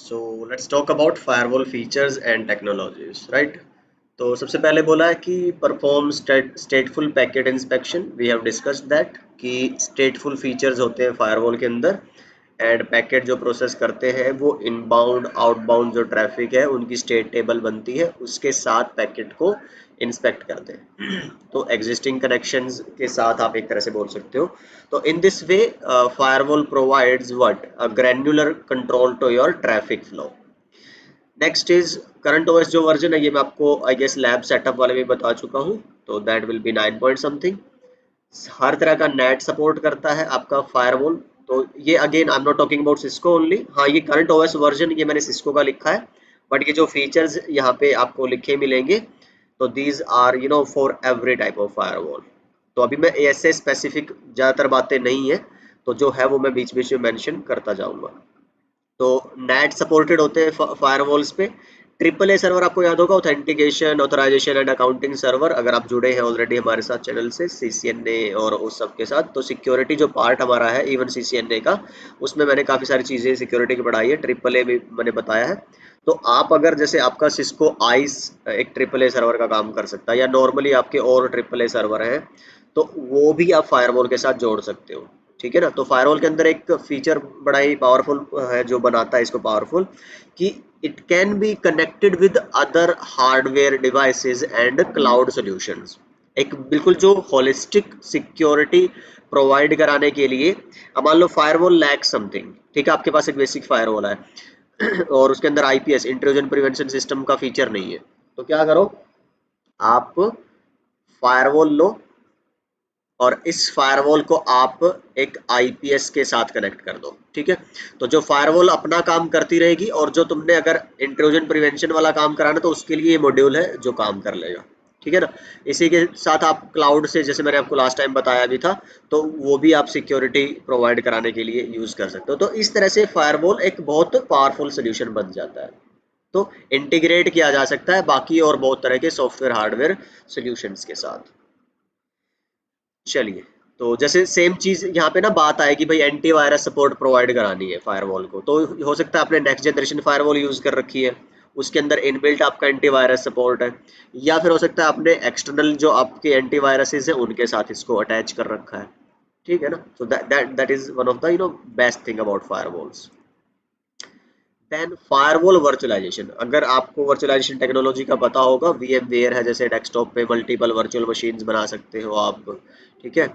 So let's talk about firewall features and technologies, right? तो सबसे पहले बोला है कि perform stateful packet inspection. We have discussed that कि स्टेटफुल फीचर्स होते हैं फायरवॉल के अंदर एंड पैकेट जो प्रोसेस करते हैं वो इनबाउंड आउटबाउंड जो ट्रैफिक है उनकी स्टेट टेबल बनती है, उसके साथ पैकेट को इंस्पेक्ट करते हैं। तो एग्जिस्टिंग कनेक्शंस के साथ आप एक तरह से बोल सकते हो। तो in this way firewall provides what a granular control to your traffic flow. Next is current OS जो वर्जन है, ये मैं आपको आई गेस लैब सेटअप वाले में बता चुका हूँ। तो that will be 9 point something. हर तरह का नेट सपोर्ट करता है आपका फायरवॉल। तो ये again I am not talking about Cisco only. हाँ, ये करंट ओएस वर्जन ये मैंने सिस्को का लिखा है, बट ये जो फीचर्स यहाँ पे आपको लिखे मिलेंगे तो these are for every type of firewall. तो अभी मैं ऐसे स्पेसिफिक ज़्यादातर बातें नहीं है, तो जो है वो मैं बीच बीच में मेंशन करता जाऊंगा। तो नेट सपोर्टेड होते हैं फायरवॉल्स पे। ट्रिपल ए सर्वर आपको याद होगा, authentication authorization and accounting server. अगर आप जुड़े हैं ऑलरेडी हमारे साथ चैनल से सीसीएनए और उस सब के साथ, तो सिक्योरिटी जो पार्ट हमारा है इवन सीसीएनए का, उसमें मैंने काफ़ी सारी चीज़ें सिक्योरिटी की पढ़ाई है। ट्रिपल ए भी मैंने बताया है। तो आप अगर जैसे आपका सिस्को आइस एक ट्रिपल ए सर्वर का काम कर सकता है, या नॉर्मली आपके और ट्रिपल ए सर्वर हैं, तो वो भी आप फायरवॉल के साथ जोड़ सकते हो। ठीक है ना। तो फायरवॉल के अंदर एक फीचर बड़ा ही पावरफुल है जो बनाता है इसको पावरफुल, कि it can be connected with other hardware devices and cloud solutions. एक बिल्कुल जो होलिस्टिक सिक्योरिटी प्रोवाइड कराने के लिए। अब मान लो फायरवॉल लैक समथिंग, ठीक है, आपके पास एक बेसिक फायरवॉल है और उसके अंदर आईपीएस इंट्रूजन प्रिवेंशन सिस्टम का फीचर नहीं है, तो क्या करो, आप फायरवॉल लो और इस फायरवॉल को आप एक आईपीएस के साथ कनेक्ट कर दो। ठीक है। तो जो फायरवॉल अपना काम करती रहेगी, और जो तुमने अगर इंट्रूजन प्रिवेंशन वाला काम कराना तो उसके लिए ये मॉड्यूल है जो काम कर लेगा। ठीक है ना। इसी के साथ आप क्लाउड से, जैसे मैंने आपको लास्ट टाइम बताया भी था, तो वो भी आप सिक्योरिटी प्रोवाइड कराने के लिए यूज कर सकते हो। तो इस तरह से फायरवॉल एक बहुत पावरफुल सोल्यूशन बन जाता है। तो इंटीग्रेट किया जा सकता है बाकी और बहुत तरह के सॉफ्टवेयर हार्डवेयर सोल्यूशंस के साथ। चलिए, तो जैसे सेम चीज़ यहाँ पे ना बात आए कि भाई एंटीवायरस सपोर्ट प्रोवाइड करानी है फायरवॉल को, तो हो सकता है आपने नेक्स्ट जनरेशन फायरवॉल यूज़ कर रखी है, उसके अंदर इनबिल्ट आपका एंटीवायरस सपोर्ट है। या फिर हो सकता है आपने एक्सटर्नल जो आपके एंटीवायरसेस है उनके साथ इसको अटैच कर रखा है। ठीक है ना। So that is one of the best thing about firewalls. Then firewall virtualization. अगर आपको वर्चुअलाइजेशन टेक्नोलॉजी का पता होगा, वीएमवेयर है, जैसे डेस्कटॉप पे मल्टीपल वर्चुअल मशीन्स बना सकते हो आप। ठीक है।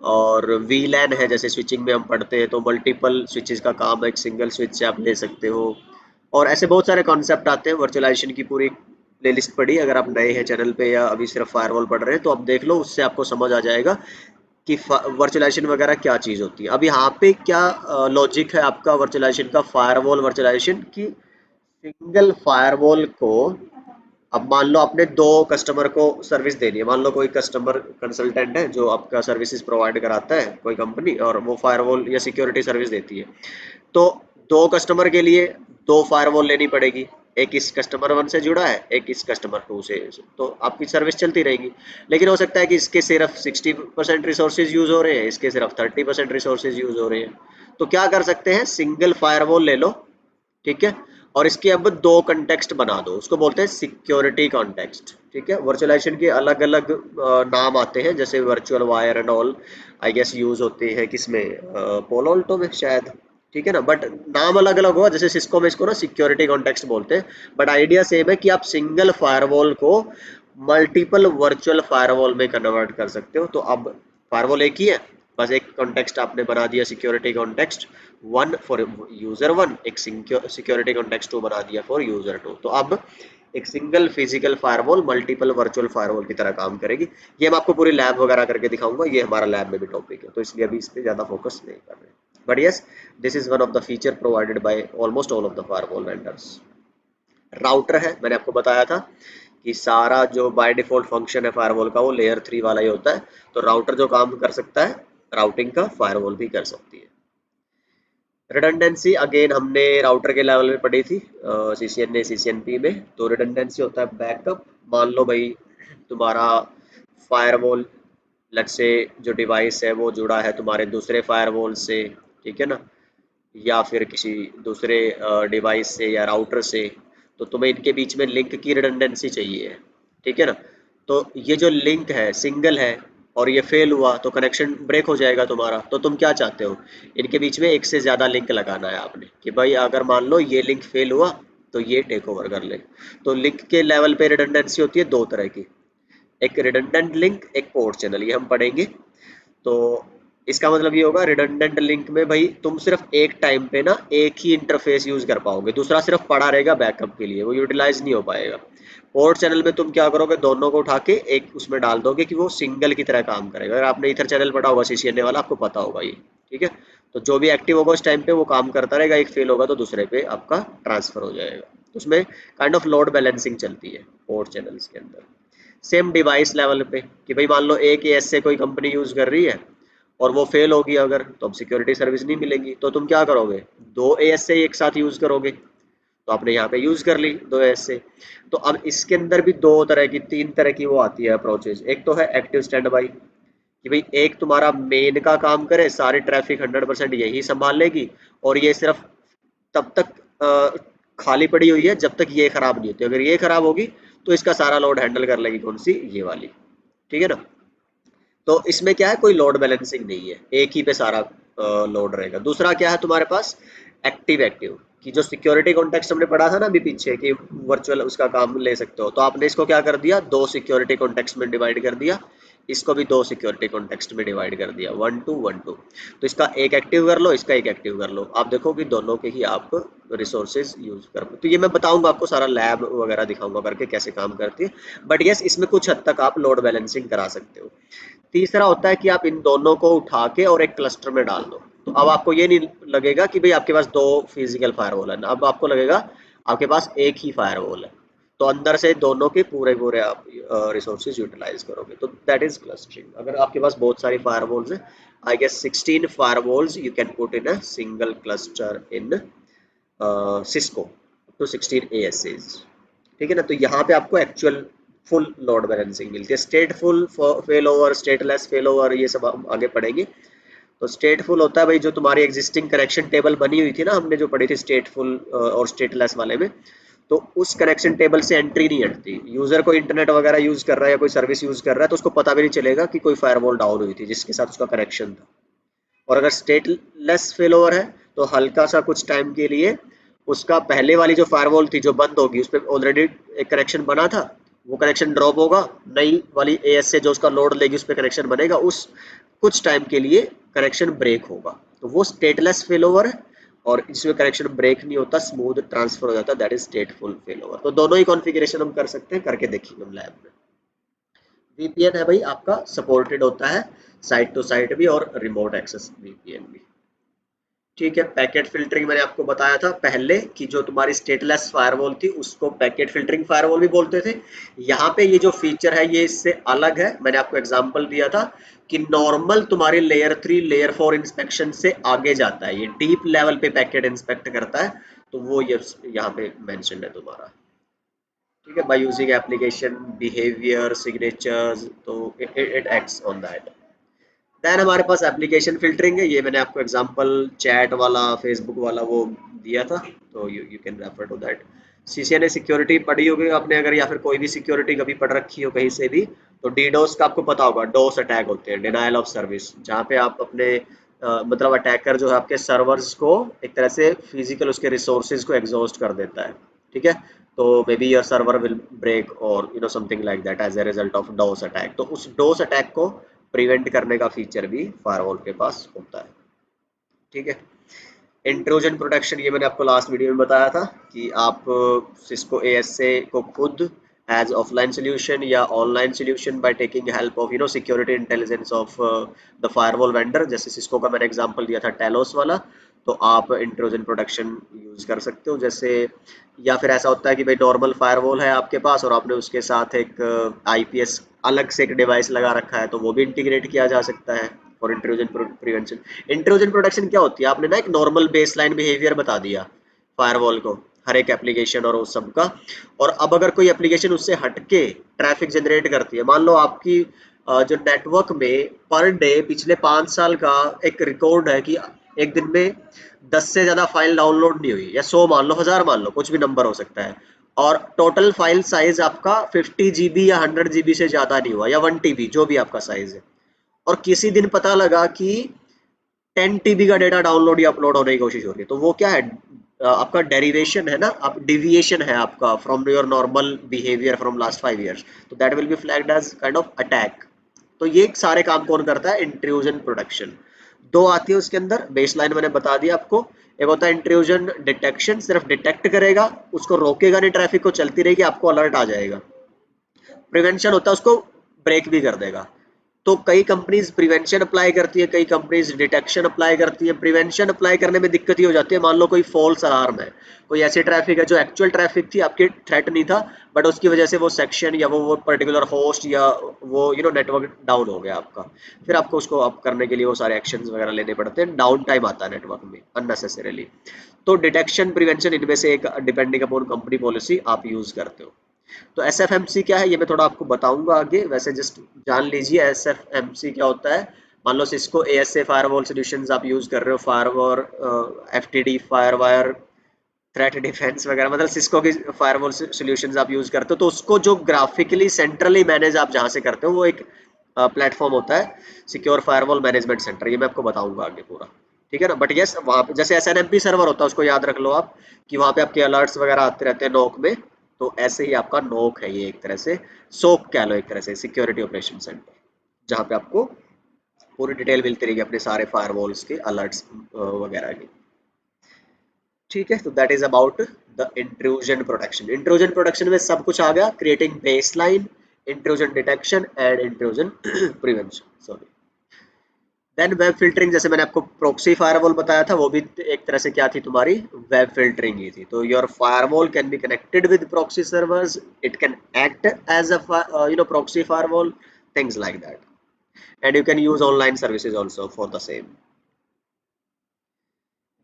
और वीलैन है, जैसे स्विचिंग में हम पढ़ते हैं, तो मल्टीपल स्विचेस का काम एक सिंगल स्विच से आप ले सकते हो। और ऐसे बहुत सारे कॉन्सेप्ट आते हैं। वर्चुअलाइजेशन की पूरी प्लेलिस्ट पढ़ी, अगर आप नए हैं चैनल पे या अभी सिर्फ फायरवॉल पढ़ रहे हैं तो आप देख लो, उससे आपको समझ आ जाएगा कि वर्चुअलाइजेशन वगैरह क्या चीज़ होती है। अब यहाँ पे क्या लॉजिक है आपका वर्चुअलाइजेशन का, फायरवॉल वर्चुअलाइजेशन की सिंगल फायरवॉल को, अब मान लो आपने दो कस्टमर को सर्विस देनी है। मान लो कोई कस्टमर कंसल्टेंट है जो आपका सर्विसेज प्रोवाइड कराता है कोई कंपनी, और वो फायरवॉल या सिक्योरिटी सर्विस देती है। तो दो कस्टमर के लिए दो फायरवॉल लेनी पड़ेगी। एक इस कस्टमर 1 से जुड़ा है, एक इस कस्टमर 2 से। तो आपकी सर्विस चलती रहेगी। लेकिन हो सकता है कि इसके सिर्फ 60% रिसोर्सेज यूज हो रहे हैं, इसके सिर्फ 30% रिसोर्सेज यूज हो रहे हैं। तो क्या कर सकते हैं, सिंगल फायरवॉल ले लो। ठीक है। और इसके अब दो कंटेक्स्ट बना दो, उसको बोलते हैं सिक्योरिटी कॉन्टेक्स्ट। ठीक है। वर्चुअलाइजेशन के अलग अलग नाम आते हैं, जैसे virtual wire and all I guess use होते हैं किसमें, पोलो अल्टो में शायद। ठीक है ना। बट नाम अलग अलग हुआ, जैसे सिस्को में इसको ना सिक्योरिटी कॉन्टेक्स्ट बोलते हैं, बट आइडिया सेम है कि आप सिंगल फायरवॉल को मल्टीपल वर्चुअल फायरवॉल में कन्वर्ट कर सकते हो। तो अब फायरवॉल एक ही है, बस एक कॉन्टेक्स्ट आपने बना दिया सिक्योरिटी कॉन्टेक्स्ट 1 फॉर यूजर 1, एक सिक्योरिटी कॉन्टेक्स्ट 2 बना दिया फॉर यूजर 2। तो अब एक single physical firewall multiple virtual firewall की तरह काम करेगी। ये मैं आपको पूरी लैब वगैरह करके दिखाऊंगा, ये हमारा लैब में भी टॉपिक है, तो इसलिए अभी इस पर ज्यादा फोकस नहीं कर रहे। But yes, this is one of the feature provided by almost all of the firewall vendors. Router है, मैंने आपको बताया था कि सारा जो बाय डिफॉल्ट फंक्शन है फायरवॉल का वो लेयर 3 वाला ही होता है। तो राउटर जो काम कर सकता है राउटिंग का, फायरवॉल भी कर सकती है। रिडंडेंसी अगेन हमने राउटर के लेवल में पढ़ी थी सीसीएनए सीसीएनपी में। तो रिडंडेंसी होता है बैकअप। मान लो भाई तुम्हारा फायरवॉल, लेट्स से जो डिवाइस है वो जुड़ा है तुम्हारे दूसरे फायरवॉल से। ठीक है ना। या फिर किसी दूसरे डिवाइस से या राउटर से, तो तुम्हें इनके बीच में लिंक की रिडंडेंसी चाहिए, ठीक है ना। तो ये जो लिंक है सिंगल है और ये फेल हुआ तो कनेक्शन ब्रेक हो जाएगा तुम्हारा। तो तुम क्या चाहते हो, इनके बीच में एक से ज़्यादा लिंक लगाना है आपने, कि भाई अगर मान लो ये लिंक फेल हुआ तो ये टेक ओवर कर ले। तो लिंक के लेवल पे रिडंडेंसी होती है दो तरह की, एक रिडंडेंट लिंक, एक पोर्ट चैनल, ये हम पढ़ेंगे। तो इसका मतलब ये होगा रिडंडेंट लिंक में भाई तुम सिर्फ एक टाइम पे ना एक ही इंटरफेस यूज कर पाओगे, दूसरा सिर्फ पड़ा रहेगा बैकअप के लिए, वो यूटिलाइज नहीं हो पाएगा। पोर्ट चैनल में तुम क्या करोगे, दोनों को उठा के एक उसमें डाल दोगे कि वो सिंगल की तरह काम करेगा। अगर आपने ईथर चैनल पढ़ा होगा सीसीएनए वाला, आपको पता होगा ये, ठीक है। तो जो भी एक्टिव होगा उस टाइम पे वो काम करता रहेगा, एक फेल होगा तो दूसरे पे आपका ट्रांसफर हो जाएगा। तो उसमें काइंड ऑफ लोड बैलेंसिंग चलती है पोर्ट चैनल्स के अंदर। सेम डिवाइस लेवल पे कि भाई मान लो एक एएस से कोई कंपनी यूज कर रही है और वो फेल होगी अगर, तो अब सिक्योरिटी सर्विस नहीं मिलेगी, तो तुम क्या करोगे, दो एएस से एक साथ यूज करोगे। तो आपने यहाँ पे यूज कर ली दो एएस से। तो अब इसके अंदर भी दो तरह की, तीन तरह की वो आती है अप्रोचेज। एक तो है एक्टिव स्टैंड बाई, कि भाई एक तुम्हारा मेन का काम करे, सारी ट्रैफिक 100% यही संभाल लेगी, और ये सिर्फ तब तक खाली पड़ी हुई है जब तक ये खराब नहीं होती। अगर ये खराब होगी तो इसका सारा लोड हैंडल कर लेगी कौन सी, ये वाली, ठीक है ना। तो इसमें क्या है, कोई लोड बैलेंसिंग नहीं है, एक ही पे सारा लोड रहेगा। दूसरा क्या है तुम्हारे पास, एक्टिव एक्टिव, कि जो सिक्योरिटी कॉन्टेक्स्ट हमने पढ़ा था ना अभी पीछे, कि वर्चुअल उसका काम ले सकते हो, तो आपने इसको क्या कर दिया, दो सिक्योरिटी कॉन्टेक्स्ट में डिवाइड कर दिया, इसको भी दो सिक्योरिटी कॉन्टेक्स्ट में डिवाइड कर दिया, 1 2 1 2। तो इसका एक एक्टिव कर लो, इसका एक एक्टिव कर लो, आप देखो कि दोनों के ही आप रिसोर्सेज यूज कर। तो ये मैं बताऊंगा आपको, सारा लैब वगैरह दिखाऊंगा करके कैसे काम करती है। बट यस, इसमें कुछ हद तक आप लोड बैलेंसिंग करा सकते हो। तीसरा होता है कि आप इन दोनों को उठा के और एक क्लस्टर में डाल दो। तो अब आपको ये नहीं लगेगा कि भाई आपके पास दो फिजिकल फायरवॉल है, अब आपको लगेगा आपके पास एक ही फायरवॉल है। तो अंदर से दोनों के पूरे पूरे आप रिसोर्सेज यूटिलाइज करोगे, तो दैट इज क्लस्टरिंग। अगर आपके पास बहुत सारी फायरवॉल्स हैं, I guess 16 firewalls you can put in a single cluster in Cisco, to 16 ASAs, ठीक है ना। तो यहाँ पे आपको एक्चुअल फुल लोड बैलेंसिंग मिलती है। Stateful failover, stateless failover, ये सब हम आगे पढ़ेंगे। तो स्टेटफुल होता है भाई जो तुम्हारी एग्जिस्टिंग कनेक्शन टेबल बनी हुई थी ना, हमने जो पढ़ी थी स्टेटफुल और स्टेटलेस वाले में, तो उस कनेक्शन टेबल से एंट्री नहीं हटती। यूजर को इंटरनेट वगैरह यूज कर रहा है या कोई सर्विस यूज कर रहा है तो उसको पता भी नहीं चलेगा कि कोई फायरवॉल डाउन हुई थी जिसके साथ उसका कनेक्शन था। और अगर स्टेटलेस फेलोवर है तो हल्का सा कुछ टाइम के लिए उसका पहले वाली जो फायरवॉल थी जो बंद होगी, उस पर ऑलरेडी एक कनेक्शन बना था, वो कनेक्शन ड्रॉप होगा, नई वाली एएस से जो उसका लोड लेगी उस पर कनेक्शन बनेगा, उस कुछ टाइम के लिए कनेक्शन ब्रेक होगा, तो वो स्टेटलेस फेलोवर है। और जिसमें कनेक्शन ब्रेक नहीं होता, स्मूथ ट्रांसफर हो जाता है, दैट इज स्टेटफुल फेलोवर। तो दोनों ही कॉन्फ़िगरेशन हम कर सकते हैं, करके देखिए हम लैब में। वीपीएन है भाई आपका सपोर्टेड होता है, साइट टू साइट भी और रिमोट एक्सेस वीपीएन भी, ठीक है। पैकेट फिल्टरिंग मैंने आपको बताया था पहले कि जो तुम्हारी स्टेटलेस फायरवॉल थी उसको पैकेट फिल्टरिंग फायरवॉल भी बोलते थे। यहाँ पे ये जो फीचर है ये इससे अलग है। मैंने आपको एग्जांपल दिया था कि नॉर्मल तुम्हारे लेयर 3 लेयर 4 इंस्पेक्शन से आगे जाता है, ये डीप लेवल पे पैकेट इंस्पेक्ट करता है। तो वो ये यहाँ पे मेंशन है तुम्हारा, ठीक है, by using application behaviour signatures, तो it acts on that. Then हमारे पास एप्लीकेशन फिल्टरिंग है, ये मैंने आपको एग्जांपल चैट वाला फेसबुक वाला वो दिया था, तो you can refer to that. CCNA security पढ़ी होगी आपने अगर, या फिर कोई भी सिक्योरिटी कभी पढ़ रखी हो कहीं से भी, तो डीडोस का आपको पता होगा, डोस अटैक होते हैं, डिनायल ऑफ सर्विस, जहाँ पे आप अपने मतलब अटैकर जो है आपके सर्वर्स को एक तरह से फिजिकल उसके रिसोर्सेज को एग्जॉस्ट कर देता है, ठीक है। तो maybe your server will break और something like that as a result of DoS attack. तो उस डोस अटैक को प्रिवेंट करने का फीचर भी फायरवॉल के पास होता है, ठीक है। इंट्रूजन प्रोटेक्शन, ये मैंने आपको लास्ट वीडियो में बताया था कि आप सिस्को एएसए को खुद एज ऑफलाइन सोल्यूशन या online solution by taking help of security intelligence of the firewall vendor, जैसे सिस्को का मैंने एग्जांपल दिया था टेलोस वाला, तो आप इंट्रूजन प्रोटेक्शन यूज कर सकते हो। जैसे या फिर ऐसा होता है कि भाई नॉर्मल फायरवॉल है आपके पास और आपने उसके साथ एक आईपीएस अलग से एक डिवाइस लगा रखा है, तो वो भी इंटीग्रेट किया जा सकता है for intrusion prevention. Intrusion protection क्या होती है, आपने ना एक नॉर्मल बेसलाइन बिहेवियर बता दिया फायरवॉल को हर एक एप्लीकेशन और उस सब का, और अब अगर कोई एप्लीकेशन उससे हटके ट्रैफिक जनरेट करती है, मान लो आपकी जो नेटवर्क में पर डे पिछले 5 साल का एक रिकॉर्ड है कि एक दिन में 10 से ज़्यादा फाइल डाउनलोड नहीं हुई, या 100 मान लो, 1000 मान लो, कुछ भी नंबर हो सकता है, और टोटल फाइल साइज आपका 50 जीबी या 100 जीबी से ज़्यादा नहीं हुआ, या 1 टीबी, जो भी आपका साइज है, और किसी दिन पता लगा कि 10 टीबी का डेटा डाउनलोड या अपलोड होने की कोशिश हो रही है, तो वो क्या है, आपका डेरिवेशन है ना, आप डिविएशन है आपका from your normal behaviour from last 5 years, तो that will be flagged as kind of attack. तो ये सारे काम कौन करता है, इंट्रूजन प्रोटेक्शन। दो आती है उसके अंदर, बेसलाइन मैंने बता दिया आपको। एक होता है इंट्रूजन डिटेक्शन, सिर्फ डिटेक्ट करेगा, उसको रोकेगा नहीं, ट्रैफिक को चलती रहेगी, आपको अलर्ट आ जाएगा। प्रिवेंशन होता है, उसको ब्रेक भी कर देगा। तो कई कंपनीज प्रिवेंशन अप्लाई करती है, कई कंपनीज डिटेक्शन अप्लाई करती है। प्रिवेंशन अप्लाई करने में दिक्कत ही हो जाती है, मान लो कोई फॉल्स अलार्म है, कोई ऐसी ट्रैफिक है जो एक्चुअल ट्रैफिक थी, आपके थ्रेट नहीं था, बट उसकी वजह से वो सेक्शन या वो पर्टिकुलर होस्ट या वो नेटवर्क डाउन हो गया आपका, फिर आपको उसको अप करने के लिए वो सारे एक्शंस वगैरह लेने पड़ते हैं, डाउन टाइम आता है नेटवर्क में अननेसेसरीली। तो डिटेक्शन प्रिवेंशन इनमें से एक, डिपेंडिंग अपॉन कंपनी पॉलिसी आप यूज करते हो। तो एसएफएमसी क्या है ये मैं थोड़ा आपको बताऊंगा आगे, वैसे जस्ट जान लीजिए एसएफएमसी क्या होता है। मान लो सिस्को एएसए फायरवॉल सॉल्यूशंस आप यूज कर रहे हो, फायरवॉल, एफटीडी, फायरवायर, थ्रेट डिफेंस वगैरह, मतलब सिस्को की फायरवॉल सॉल्यूशंस आप यूज करते हो, तो उसको जो ग्राफिकली सेंट्रली मैनेज आप जहां से करते हो, वो एक प्लेटफॉर्म होता है, सिक्योर फायरवॉल मैनेजमेंट सेंटर, ये मैं आपको बताऊंगा आगे पूरा। ठीक है ना, बट यस वहाँ पे जैसे एसएनएमपी सर्वर होता है, उसको याद रख लो आप, कि वहाँ पे आपके अलर्ट्स वगैरह आते रहते हैं नोक में, तो ऐसे ही आपका नोक है ये एक तरह से, सोक कह लो एक तरह से, सिक्योरिटी ऑपरेशन सेंटर, जहाँ पे आपको पूरी डिटेल मिलती रहेगी अपने सारे फायरवॉल्स के अलर्ट्स वगैरह की। ठीक है, तो that is about the intrusion protection. Intrusion protection में सब कुछ आ गया, creating baseline, intrusion detection and intrusion prevention, sorry. Then web filtering, जैसे मैंने आपको प्रॉक्सी फायरवॉल बताया था, वो भी एक तरह से क्या थी तुम्हारी, वेब फिल्टरिंग ही थी। तो your firewall can be connected with proxy servers, it can act as a proxy firewall, things like that, and you can use online services also for the same.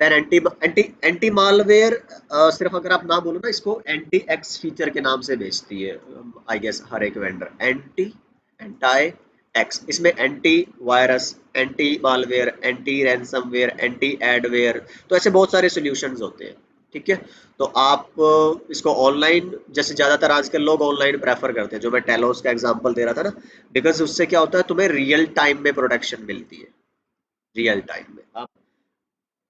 Then anti anti anti malware, सिर्फ अगर आप ना बोलो ना, इसको anti x feature के नाम से बेचती है आई गेस हर एक वेंडर, एंटी, एंटाई एक्स, इसमें anti virus, anti malware, anti ransomware, anti adware, तो ऐसे बहुत सारे सॉल्यूशंस होते हैं। ठीक है, तो आप इसको ऑनलाइन, जैसे ज़्यादातर आजकल लोग ऑनलाइन प्रेफर करते हैं, जो मैं टेलोस का एग्जांपल दे रहा था ना, बिकॉज उससे क्या होता है, तुम्हें रियल टाइम में प्रोटेक्शन मिलती है, रियल टाइम में आप,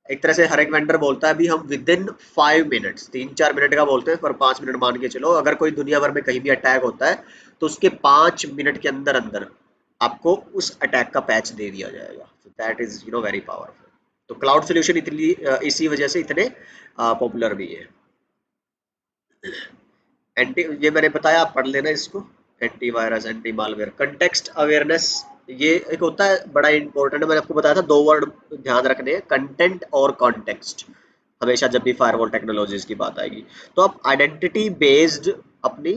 एक तरह से हर एक वेंडर बोलता है अभी हम विद इन 5 मिनट्स, 3-4 मिनट का बोलते हैं, पर 5 मिनट मान के चलो, अगर कोई दुनिया भर में कहीं भी अटैक होता है, तो उसके 5 मिनट के अंदर अंदर आपको उस अटैक का पैच दे दिया जाएगा। That is very powerful. तो क्लाउड सोल्यूशन इतनी इसी वजह से इतने पॉपुलर भी है। एंटी, ये मैंने बताया, आप पढ़ लेना इसको, antivirus, anti malware, context awareness, ये एक होता है बड़ा इंपॉर्टेंट है, मैंने आपको बताया था, दो वर्ड ध्यान रखने हैं, कंटेंट और कॉन्टेक्स्ट, हमेशा जब भी फायरवॉल टेक्नोलॉजीज की बात आएगी। तो आप आइडेंटिटी बेस्ड अपनी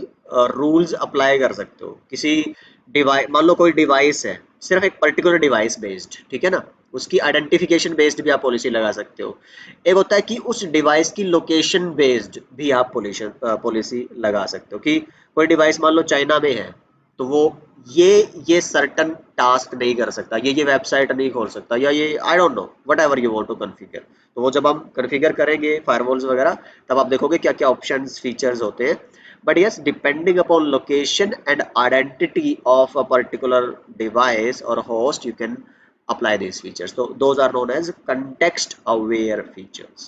रूल्स अप्लाई कर सकते हो, किसी डिवाइस, मान लो कोई डिवाइस है, सिर्फ एक पर्टिकुलर डिवाइस बेस्ड, ठीक है ना, उसकी आइडेंटिफिकेशन बेस्ड भी आप पॉलिसी लगा सकते हो। एक होता है कि उस डिवाइस की लोकेशन बेस्ड भी आप पॉलिसी लगा सकते हो, कि कोई डिवाइस मान लो चाइना में है, तो वो ये ये सर्टन टास्क नहीं कर सकता, ये वेबसाइट नहीं खोल सकता, या ये I don't know whatever you want to configure. तो वो जब हम कॉन्फ़िगर करेंगे फायरवॉल्स वगैरह, तब आप देखोगे क्या क्या ऑप्शंस फीचर्स होते हैं। But yes, depending upon location and identity of a particular device और host, you can apply these features. So those are known as context aware features,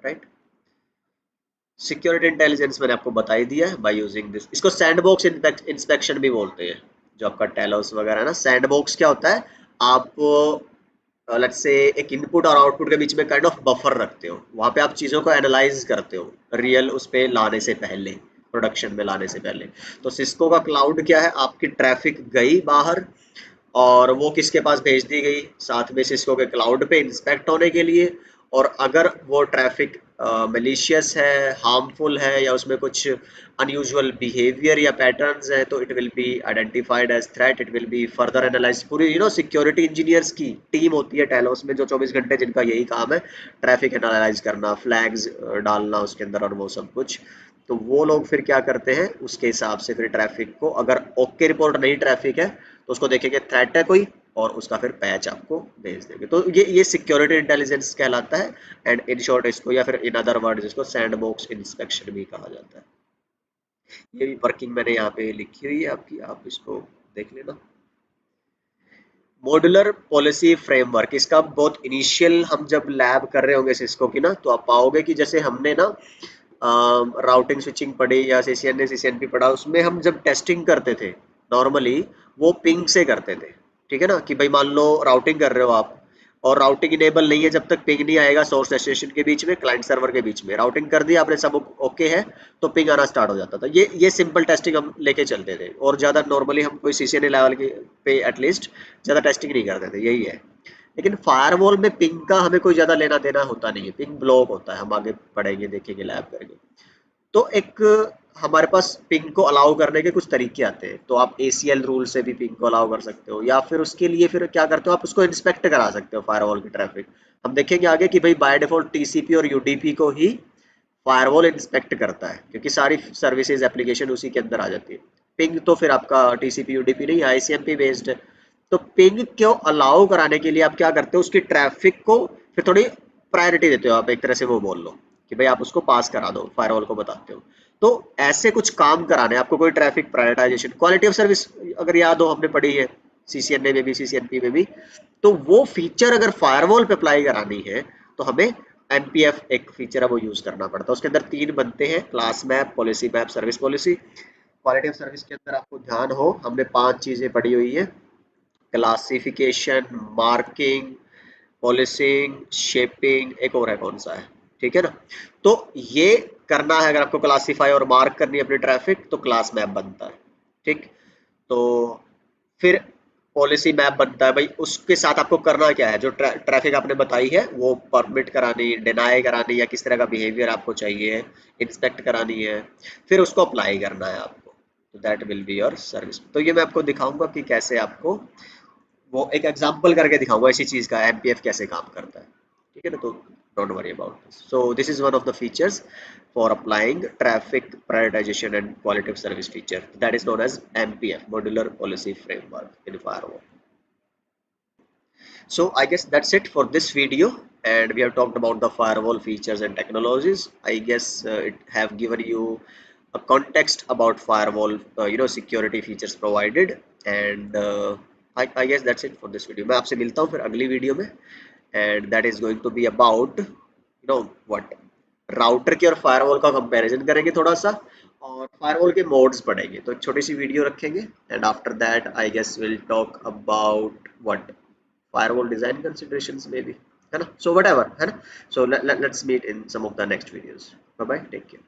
right? Security intelligence मैंने आपको बता ही दिया है, बाय यूजिंग दिस, इसको sandbox inspection भी बोलते हैं, जो आपका टेलोस वगैरह है ना। सैंडबॉक्स क्या होता है, आप लेट्स से एक इनपुट और आउटपुट के बीच में काइंड ऑफ बफर रखते हो, वहां पे आप चीजों को एनालाइज करते हो रियल उस पे लाने से पहले, प्रोडक्शन में लाने से पहले। तो सिस्को का क्लाउड क्या है, आपकी ट्रैफिक गई बाहर, और वो किसके पास भेज दी गई, साथ में सिस्को के क्लाउड पे इंस्पेक्ट होने के लिए। और अगर वो ट्रैफिक मलिशियस है, हार्मफुल है, या उसमें कुछ अनयूजुअल बिहेवियर या पैटर्न्स है, तो it will be identified as threat, it will be further analyse. पूरी सिक्योरिटी इंजीनियर्स की टीम होती है टेलोस में, जो 24 घंटे जिनका यही काम है, ट्रैफिक एनालाइज करना, फ्लैग्स डालना उसके अंदर और वो सब कुछ। तो वो लोग फिर क्या करते हैं, उसके हिसाब से फिर ट्रैफिक को, अगर ओके रिपोर्ट नहीं ट्रैफिक है, तो उसको देखेंगे थ्रेट है कोई, और उसका फिर पैच आपको भेज देंगे। तो ये सिक्योरिटी इंटेलिजेंस कहलाता है, एंड इन शॉर्ट इसको, या फिर इन अदर वर्ड इसको सैंडबॉक्स इंस्पेक्शन भी कहा जाता है। ये भी वर्किंग मैंने यहाँ पे लिखी हुई है आपकी, आप इसको देख लेना। मॉड्यूलर पॉलिसी फ्रेमवर्क, इसका बहुत इनिशियल हम जब लैब कर रहे होंगे सिस्को की ना, तो आप पाओगे कि जैसे हमने ना राउटिंग स्विचिंग पढ़ी या सीसीएनए सीसीएनपी पढ़ा, उसमें हम जब टेस्टिंग करते थे नॉर्मली वो पिंग से करते थे। ठीक है ना, कि भाई मान लो राउटिंग कर रहे हो आप, और राउटिंग इनेबल नहीं है जब तक पिंग नहीं आएगा सोर्स डेस्टिनेशन के बीच में, क्लाइंट सर्वर के बीच में। राउटिंग कर दी आपने, सब ओके है, तो पिंग आना स्टार्ट हो जाता था। ये सिंपल टेस्टिंग हम लेके चलते थे, और ज़्यादा नॉर्मली हम कोई सीसीएनए लेवल के पे एटलीस्ट ज़्यादा टेस्टिंग नहीं करते थे, यही है। लेकिन फायरवॉल में पिंग का हमें कोई ज़्यादा लेना देना होता नहीं है, पिंग ब्लॉक होता है, हम आगे पढ़ेंगे देखेंगे लैब करेंगे। तो एक हमारे पास पिंग को अलाउ करने के कुछ तरीके आते हैं। तो आप एसीएल रूल से भी पिंग को अलाउ कर सकते हो, या फिर उसके लिए फिर क्या करते हो, आप उसको इंस्पेक्ट करा सकते हो फायरवॉल की ट्रैफिक। हम देखेंगे आगे कि भाई बाय डिफॉल्ट टीसीपी और यूडीपी को ही फायरवॉल इंस्पेक्ट करता है, क्योंकि सारी सर्विसेज एप्लीकेशन उसी के अंदर आ जाती है। पिंग तो फिर आपका टीसीपी यूडीपी नहीं, आईसीएमपी बेस्ड है। तो पिंग को अलाउ कराने के लिए आप क्या करते हो, उसकी ट्रैफिक को फिर थोड़ी प्रायोरिटी देते हो आप, एक तरह से वो बोल लो कि भाई आप उसको पास करा दो, फायरवॉल को बताते हो। तो ऐसे कुछ काम कराने आपको, कोई traffic prioritisation, quality of service अगर याद हो हमने पढ़ी है सीसीएनए में भी सीसीएनपी में भी, तो वो फीचर अगर फायरवॉल पे अप्लाई करानी है तो हमें एमपीएफ एक फीचर है वो यूज करना पड़ता है। उसके अंदर 3 बनते हैं, class map, policy map, service policy. Quality of service के अंदर आपको ध्यान हो हमने 5 चीजें पढ़ी हुई है, क्लासिफिकेशन, मार्किंग, पॉलिसिंग, शेपिंग, एक और है कौन सा है, ठीक है ना। तो ये करना है, अगर आपको क्लासीफाई और मार्क करनी है अपनी ट्रैफिक, तो क्लास मैप बनता है। ठीक, तो फिर पॉलिसी मैप बनता है। भाई उसके साथ आपको करना क्या है, जो ट्रैफिक आपने बताई है वो परमिट करानी, डिनाई करानी, या किस तरह का बिहेवियर आपको चाहिए, इंस्पेक्ट करानी है, फिर उसको अप्लाई करना है आपको। तो that will be your service. तो ये मैं आपको दिखाऊंगा कि कैसे आपको, वो एक एग्जांपल करके दिखाऊंगा इसी चीज का, एमपीएफ कैसे काम करता है। ठीक है ना, तो don't worry about this. So this is one of the features for applying traffic prioritisation and quality of service feature, that is known as MPF, modular policy framework in firewall. So I guess that's it for this video, and we have talked about the firewall features and technologies. I guess it have given you a context about firewall, security features provided, and I guess that's it for this video. मैं आपसे मिलता हूँ फिर अगली video में, and that is going to be about what, router की और firewall का कंपैरिजन करेंगे थोड़ा सा, और फायरवॉल के मोड्स पढ़ेंगे। तो छोटी सी वीडियो रखेंगे, and after that I guess will talk about what, firewall design considerations maybe, है ना, so whatever, है ना। So let's meet in some of the next videos. Bye bye, take care.